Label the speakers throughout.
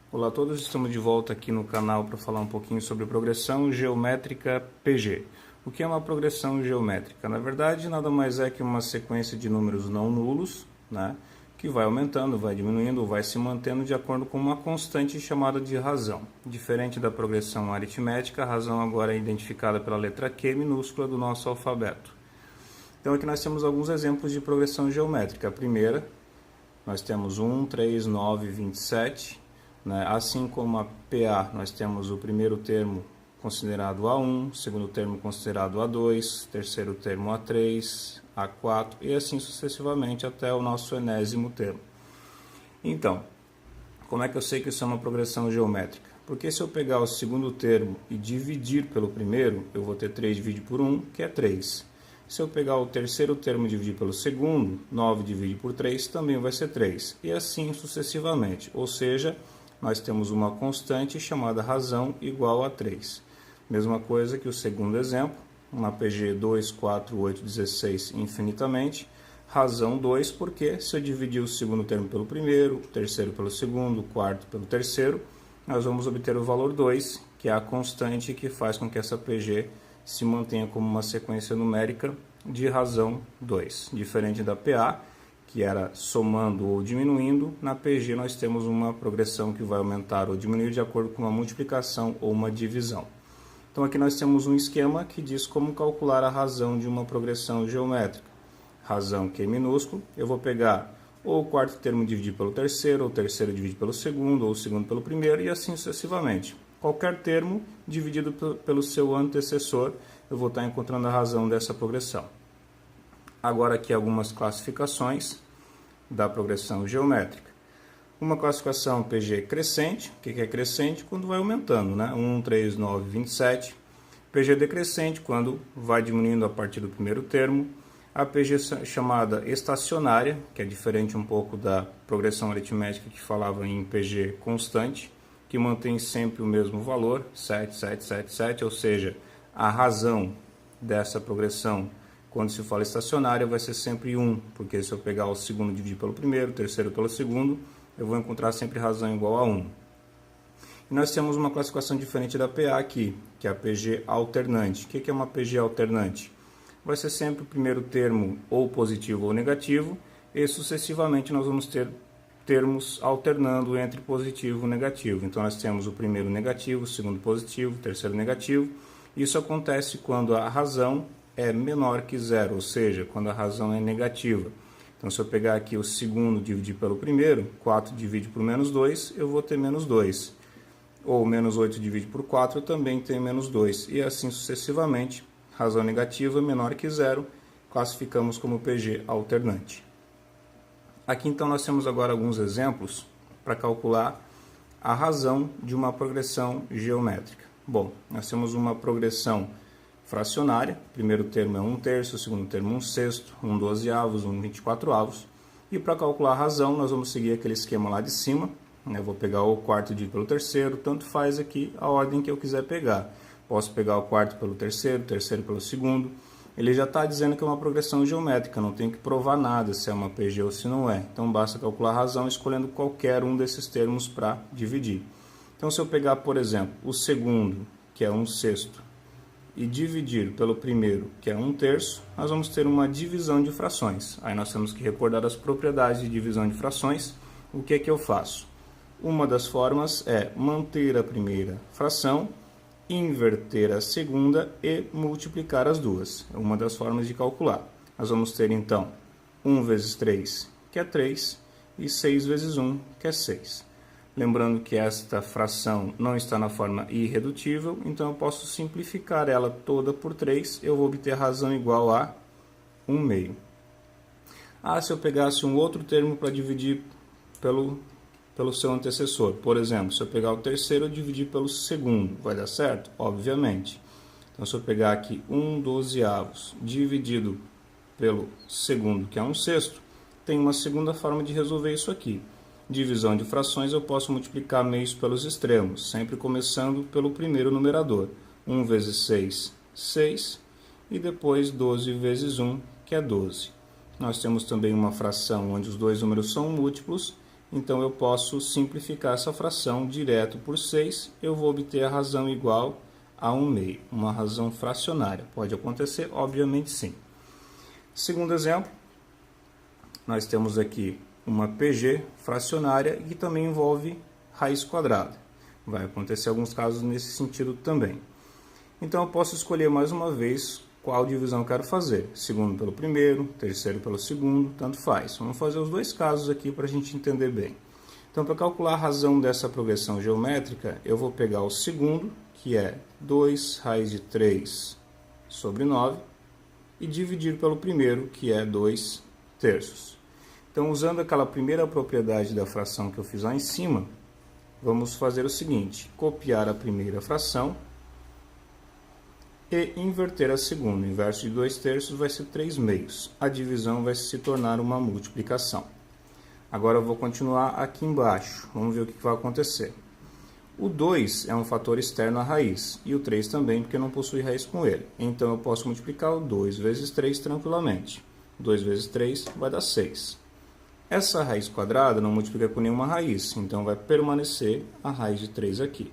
Speaker 1: Olá a todos, estamos de volta aqui no canal para falar um pouquinho sobre progressão geométrica PG. O que é uma progressão geométrica? Na verdade, nada mais é que uma sequência de números não nulos, né, que vai aumentando, vai diminuindo, vai se mantendo de acordo com uma constante chamada de razão. Diferente da progressão aritmética, a razão agora é identificada pela letra Q minúscula do nosso alfabeto. Então aqui nós temos alguns exemplos de progressão geométrica. A primeira, nós temos 1, 3, 9, 27. Assim como a PA, nós temos o primeiro termo considerado A1, segundo termo considerado A2, terceiro termo A3, A4 e assim sucessivamente até o nosso enésimo termo. Então, como é que eu sei que isso é uma progressão geométrica? Porque se eu pegar o segundo termo e dividir pelo primeiro, eu vou ter 3 dividido por 1, que é 3. Se eu pegar o terceiro termo e dividir pelo segundo, 9 dividido por 3 também vai ser 3. E assim sucessivamente, ou seja, nós temos uma constante chamada razão igual a 3. Mesma coisa que o segundo exemplo, uma PG 2, 4, 8, 16 infinitamente. Razão 2, porque se eu dividir o segundo termo pelo primeiro, o terceiro pelo segundo, o quarto pelo terceiro, nós vamos obter o valor 2, que é a constante que faz com que essa PG se mantenha como uma sequência numérica de razão 2. Diferente da PA, que era somando ou diminuindo, na PG nós temos uma progressão que vai aumentar ou diminuir de acordo com uma multiplicação ou uma divisão. Então aqui nós temos um esquema que diz como calcular a razão de uma progressão geométrica. Razão Q minúsculo, eu vou pegar ou o quarto termo dividir pelo terceiro, ou o terceiro dividir pelo segundo, ou o segundo pelo primeiro, e assim sucessivamente. Qualquer termo dividido pelo seu antecessor, eu vou estar encontrando a razão dessa progressão. Agora aqui algumas classificações da progressão geométrica. Uma classificação PG crescente. O que é crescente? Quando vai aumentando, né? 1, 3, 9, 27. PG decrescente, quando vai diminuindo a partir do primeiro termo. A PG chamada estacionária, que é diferente um pouco da progressão aritmética que falava em PG constante, que mantém sempre o mesmo valor, 7, 7, 7, 7, ou seja, a razão dessa progressão quando se fala estacionária vai ser sempre 1, porque se eu pegar o segundo e dividir pelo primeiro, o terceiro pelo segundo, eu vou encontrar sempre razão igual a 1. E nós temos uma classificação diferente da PA aqui, que é a PG alternante. O que é uma PG alternante? Vai ser sempre o primeiro termo ou positivo ou negativo, e sucessivamente nós vamos ter termos alternando entre positivo e negativo. Então nós temos o primeiro negativo, o segundo positivo, o terceiro negativo. Isso acontece quando a razão é menor que zero, ou seja, quando a razão é negativa. Então, se eu pegar aqui o segundo e dividir pelo primeiro, 4 divide por menos 2, eu vou ter menos 2. Ou menos 8 divide por 4, eu também tenho menos 2. E assim sucessivamente, razão negativa menor que zero, classificamos como PG alternante. Aqui então nós temos agora alguns exemplos para calcular a razão de uma progressão geométrica. Bom, nós temos uma progressão fracionária, o primeiro termo é 1/3, o segundo termo 1/6, 1/12, 1/24. E para calcular a razão, nós vamos seguir aquele esquema lá de cima. Eu vou pegar o quarto dividido pelo terceiro, tanto faz aqui a ordem que eu quiser pegar. Posso pegar o quarto pelo terceiro, o terceiro pelo segundo. Ele já está dizendo que é uma progressão geométrica, não tem que provar nada se é uma PG ou se não é. Então basta calcular a razão escolhendo qualquer um desses termos para dividir. Então se eu pegar, por exemplo, o segundo, que é 1/6, e dividir pelo primeiro, que é 1/3, nós vamos ter uma divisão de frações. Aí nós temos que recordar as propriedades de divisão de frações. O que é que eu faço? Uma das formas é manter a primeira fração, inverter a segunda e multiplicar as duas. É uma das formas de calcular. Nós vamos ter então 1 vezes 3, que é 3, e 6 vezes 1, que é 6. Lembrando que esta fração não está na forma irredutível, então eu posso simplificar ela toda por 3, eu vou obter a razão igual a 1/2. Se eu pegasse um outro termo para dividir pelo seu antecessor, por exemplo, se eu pegar o terceiro e dividir pelo segundo, vai dar certo? Obviamente. Então se eu pegar aqui 1/12 dividido pelo segundo, que é 1/6, tem uma segunda forma de resolver isso aqui. Divisão de frações, eu posso multiplicar meios pelos extremos, sempre começando pelo primeiro numerador. 1 vezes 6, 6, e depois 12 vezes 1, que é 12. Nós temos também uma fração onde os dois números são múltiplos, Então eu posso simplificar essa fração direto por 6, eu vou obter a razão igual a 1/2, uma razão fracionária. Pode acontecer? Obviamente sim. Segundo exemplo, nós temos aqui uma PG fracionária que também envolve raiz quadrada. Vai acontecer alguns casos nesse sentido também. Então eu posso escolher mais uma vez qual divisão eu quero fazer. Segundo pelo primeiro, terceiro pelo segundo, tanto faz. Vamos fazer os dois casos aqui para a gente entender bem. Então, para calcular a razão dessa progressão geométrica, eu vou pegar o segundo, que é 2 raiz de 3 sobre 9, e dividir pelo primeiro, que é 2 terços. Então, usando aquela primeira propriedade da fração que eu fiz lá em cima, vamos fazer o seguinte: copiar a primeira fração e inverter a segunda. O inverso de 2 terços vai ser 3/2. A divisão vai se tornar uma multiplicação. Agora eu vou continuar aqui embaixo. Vamos ver o que vai acontecer. O 2 é um fator externo à raiz, e o 3 também, porque não possui raiz com ele. Então eu posso multiplicar o 2 vezes 3 tranquilamente. 2 vezes 3 vai dar 6. Essa raiz quadrada não multiplica com nenhuma raiz, então vai permanecer a raiz de 3 aqui.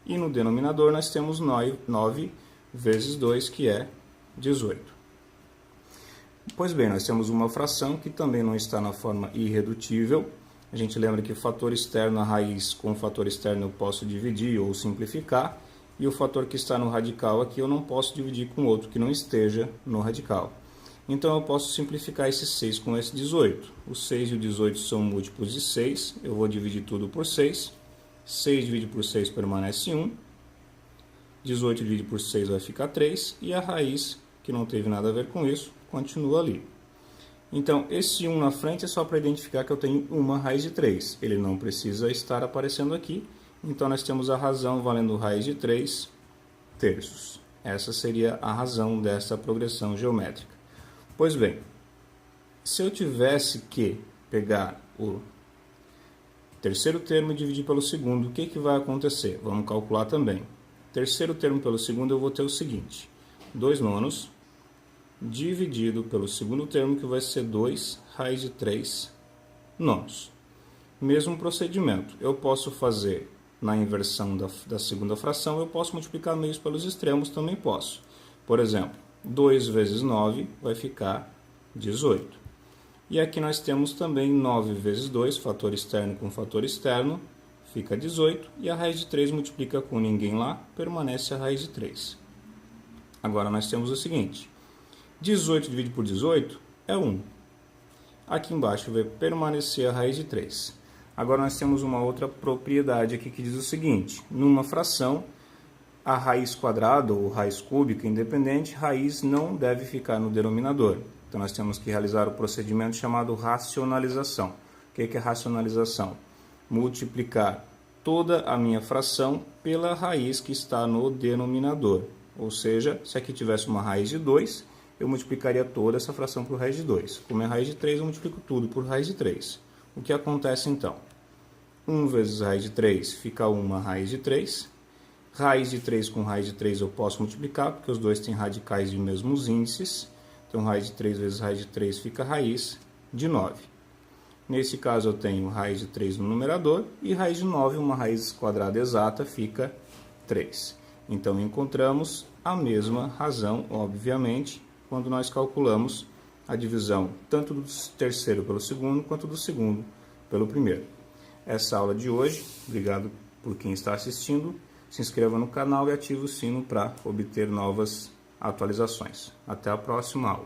Speaker 1: E no denominador nós temos 9 vezes 2, que é 18. Pois bem, nós temos uma fração que também não está na forma irredutível. A gente lembra que o fator externo à raiz com o fator externo eu posso dividir ou simplificar, e o fator que está no radical aqui eu não posso dividir com outro que não esteja no radical. Então eu posso simplificar esse 6 com esse 18. O 6 e o 18 são múltiplos de 6, eu vou dividir tudo por 6. 6 dividido por 6 permanece 1. 18 dividido por 6 vai ficar 3, e a raiz, que não teve nada a ver com isso, continua ali. Então, esse 1 na frente é só para identificar que eu tenho uma raiz de 3. Ele não precisa estar aparecendo aqui. Então, nós temos a razão valendo raiz de 3 terços. Essa seria a razão dessa progressão geométrica. Pois bem, se eu tivesse que pegar o terceiro termo e dividir pelo segundo, o que vai acontecer? Vamos calcular também. Terceiro termo pelo segundo eu vou ter o seguinte: 2 nonos dividido pelo segundo termo, que vai ser 2 raiz de 3 nonos. Mesmo procedimento, eu posso fazer na inversão da segunda fração, eu posso multiplicar meios pelos extremos, também posso. Por exemplo, 2 vezes 9 vai ficar 18. E aqui nós temos também 9 vezes 2, fator externo com fator externo, fica 18, e a raiz de 3 multiplica com ninguém lá, permanece a raiz de 3. Agora nós temos o seguinte: 18 dividido por 18 é 1. Aqui embaixo vai permanecer a raiz de 3. Agora nós temos uma outra propriedade aqui que diz o seguinte: numa fração, a raiz quadrada ou raiz cúbica independente, raiz não deve ficar no denominador. Então nós temos que realizar o procedimento chamado racionalização. O que é racionalização? Multiplicar toda a minha fração pela raiz que está no denominador. Ou seja, se aqui tivesse uma raiz de 2, eu multiplicaria toda essa fração por raiz de 2. Como é raiz de 3, eu multiplico tudo por raiz de 3. O que acontece então? 1 vezes raiz de 3 fica 1 raiz de 3. Raiz de 3 com raiz de 3 eu posso multiplicar, porque os dois têm radicais de mesmos índices. Então, raiz de 3 vezes raiz de 3 fica raiz de 9. Nesse caso, eu tenho raiz de 3 no numerador e raiz de 9, uma raiz quadrada exata, fica 3. Então, encontramos a mesma razão, obviamente, quando nós calculamos a divisão tanto do terceiro pelo segundo, quanto do segundo pelo primeiro. Essa aula de hoje, obrigado por quem está assistindo. Se inscreva no canal e ative o sino para obter novas atualizações. Até a próxima aula.